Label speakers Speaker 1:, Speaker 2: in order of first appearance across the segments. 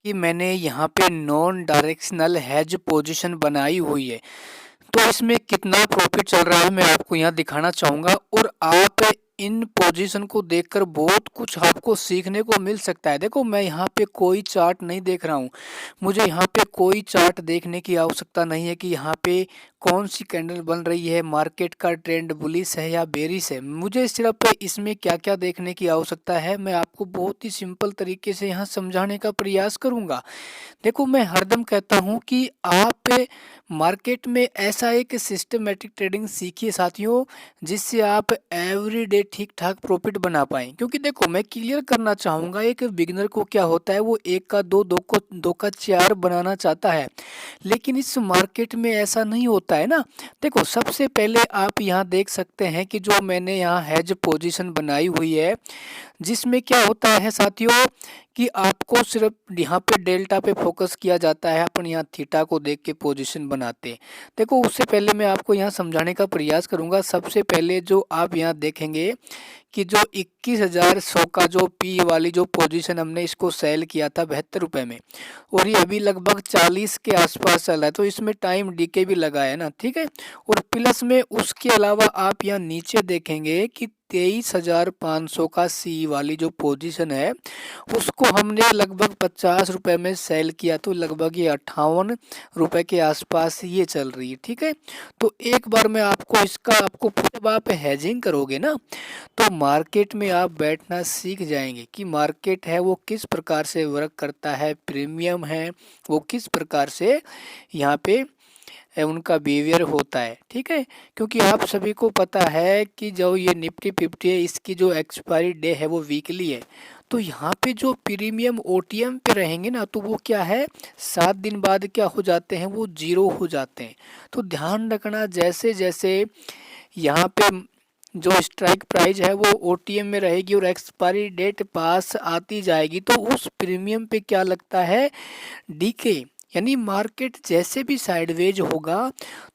Speaker 1: कि मैंने यहाँ पे नॉन डायरेक्शनल हेज पोजीशन बनाई हुई है। तो इसमें कितना प्रॉफिट चल रहा है मैं आपको यहाँ दिखाना चाहूँगा और आप इन पोजीशन को देखकर बहुत कुछ आपको सीखने को मिल सकता है। देखो मैं यहाँ पे कोई चार्ट नहीं देख रहा हूँ, मुझे यहाँ पे कोई चार्ट देखने की आवश्यकता नहीं है कि यहाँ पे कौन सी कैंडल बन रही है, मार्केट का ट्रेंड बुलिश है या बेरिश है। मुझे सिर्फ इसमें क्या क्या देखने की आवश्यकता है मैं आपको बहुत ही सिंपल तरीके से यहाँ समझाने का प्रयास करूँगा। देखो मैं हरदम कहता हूँ कि आप मार्केट में ऐसा एक सिस्टमेटिक ट्रेडिंग सीखिए साथियों, जिससे आप एवरीडे ठीक ठाक प्रॉफिट बना पाएं। क्योंकि देखो मैं क्लियर करना चाहूँगा, एक बिगिनर को क्या होता है वो एक का दो, दो का चार बनाना चाहता है, लेकिन इस मार्केट में ऐसा नहीं होता है ना। देखो सबसे पहले आप यहाँ देख सकते हैं कि जो मैंने यहाँ हेज पोजीशन बनाई हुई है, जिसमें क्या होता है साथियों कि आपको सिर्फ यहाँ पे डेल्टा पे फोकस किया जाता है, अपन यहाँ थीटा को देख के पोजीशन बनाते हैं। देखो उससे पहले मैं आपको यहाँ समझाने का प्रयास करूँगा। सबसे पहले जो आप यहाँ देखेंगे कि जो 21,100 का जो पी वाली जो पोजीशन हमने इसको सेल किया था 72 रुपये में, और ये अभी लगभग 40 के आसपास चल रहा है, तो इसमें टाइम डीके भी लगा है ना, ठीक है। और प्लस में उसके अलावा आप यहाँ नीचे देखेंगे कि 23,500 का सी वाली जो पोजीशन है उसको हमने लगभग 50 रुपये में सेल किया, तो लगभग ये 58 रुपये के आसपास ये चल रही है, ठीक है। तो एक बार मैं आपको इसका आपको जब आप हेजिंग करोगे ना तो मार्केट में आप बैठना सीख जाएंगे कि मार्केट है वो किस प्रकार से वर्क करता है, प्रीमियम है वो किस प्रकार से यहाँ पे उनका बिहेवियर होता है, ठीक है। क्योंकि आप सभी को पता है कि जो ये निफ्टी 50 है इसकी जो एक्सपायरी डे है वो वीकली है, तो यहाँ पे जो प्रीमियम ओटीएम पे रहेंगे ना तो वो क्या है 7 दिन बाद क्या हो जाते हैं, वो जीरो हो जाते हैं। तो ध्यान रखना जैसे जैसे यहाँ पे जो स्ट्राइक प्राइस है वो ओटीएम में रहेगी और एक्सपायरी डेट पास आती जाएगी तो उस प्रीमियम पे क्या लगता है डीके, यानी मार्केट जैसे भी साइडवेज होगा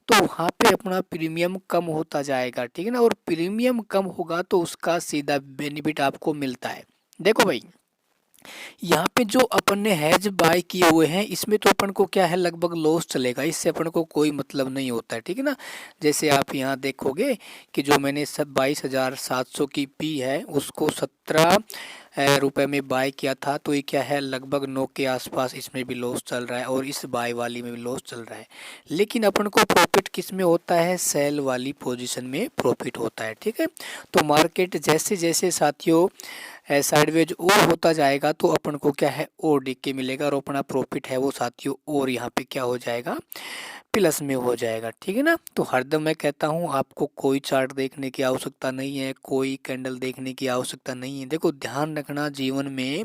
Speaker 1: तो वहाँ पे अपना प्रीमियम कम होता जाएगा, ठीक है ना। और प्रीमियम कम होगा तो उसका सीधा बेनिफिट आपको मिलता है। देखो भाई यहाँ पे जो अपन ने हैज बाय किए हुए हैं इसमें तो अपन को क्या है लगभग लॉस चलेगा, इससे अपन को कोई मतलब नहीं होता है, ठीक है ना। जैसे आप यहाँ देखोगे कि जो मैंने सब 22,700 की पी है उसको 17 रुपए में बाय किया था, तो ये क्या है लगभग 9 के आसपास इसमें भी लॉस चल रहा है और इस बाय वाली में भी लॉस चल रहा है। लेकिन अपन को प्रॉफिट किस में होता है, सेल वाली पोजीशन में प्रॉफिट होता है, ठीक है। तो मार्केट जैसे जैसे साथियों साइडवेज और होता जाएगा तो अपन को क्या है और डीके मिलेगा और अपना प्रॉफिट है वो साथियों और यहाँ पे क्या हो जाएगा प्लस में हो जाएगा, ठीक है ना। तो हरदम मैं कहता हूँ आपको कोई चार्ट देखने की आवश्यकता नहीं है, कोई कैंडल देखने की आवश्यकता नहीं है। देखो ध्यान रखना जीवन में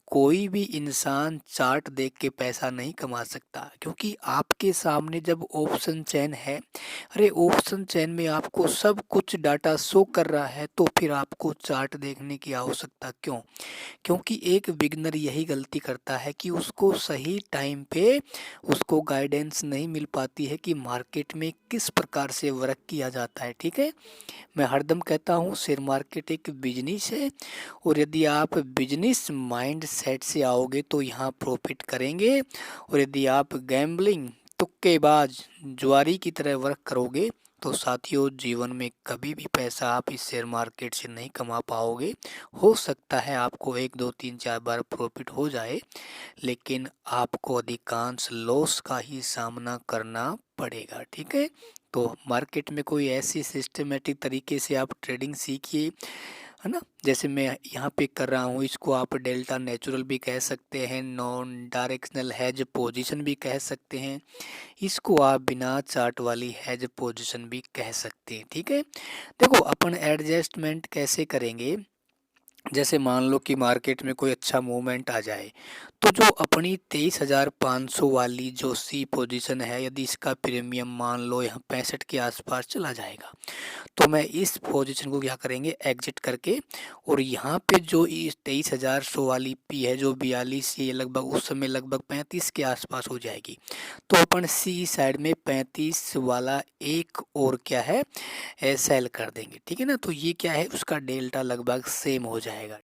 Speaker 1: कोई भी इंसान चार्ट देख के पैसा नहीं कमा सकता, क्योंकि आपके सामने जब ऑप्शन चेन है, अरे ऑप्शन चेन में आपको सब कुछ डाटा शो कर रहा है तो फिर आपको चार्ट देखने की आवश्यकता क्यों। क्योंकि एक बिगनर यही गलती करता है कि उसको सही टाइम पे उसको गाइडेंस नहीं मिल पाती है कि मार्केट में किस प्रकार से वर्क किया जाता है, ठीक है। मैं हरदम कहता हूँ शेयर मार्केट एक बिजनेस है और यदि आप बिजनेस माइंड सेट से आओगे तो यहाँ प्रॉफिट करेंगे, और यदि आप गैम्बलिंग तुक्केबाज जुआरी की तरह वर्क करोगे तो साथियों जीवन में कभी भी पैसा आप इस शेयर मार्केट से नहीं कमा पाओगे। हो सकता है आपको 1 2 3 4 बार प्रॉफिट हो जाए, लेकिन आपको अधिकांश लॉस का ही सामना करना पड़ेगा, ठीक है। तो मार्केट में कोई ऐसी सिस्टमेटिक तरीके से आप ट्रेडिंग सीखिए, है ना। जैसे मैं यहाँ पे कर रहा हूँ इसको आप डेल्टा नेचुरल भी कह सकते हैं, नॉन डायरेक्शनल हैज पोजीशन भी कह सकते हैं, इसको आप बिना चार्ट वाली हैज पोजीशन भी कह सकते हैं, ठीक है। देखो अपन एडजस्टमेंट कैसे करेंगे, जैसे मान लो कि मार्केट में कोई अच्छा मूवमेंट आ जाए तो जो अपनी 23,500 वाली जो सी पोजीशन है यदि इसका प्रीमियम मान लो यहाँ 65 के आसपास चला जाएगा तो मैं इस पोजीशन को क्या करेंगे एग्जिट करके, और यहाँ पे जो इस 23,100 वाली पी है जो 42 ये लगभग उस समय लगभग 35 के आसपास हो जाएगी, तो अपन सी साइड में 35 वाला एक और क्या है सेल कर देंगे, ठीक है ना। तो ये क्या है उसका डेल्टा लगभग सेम हो जाएगा।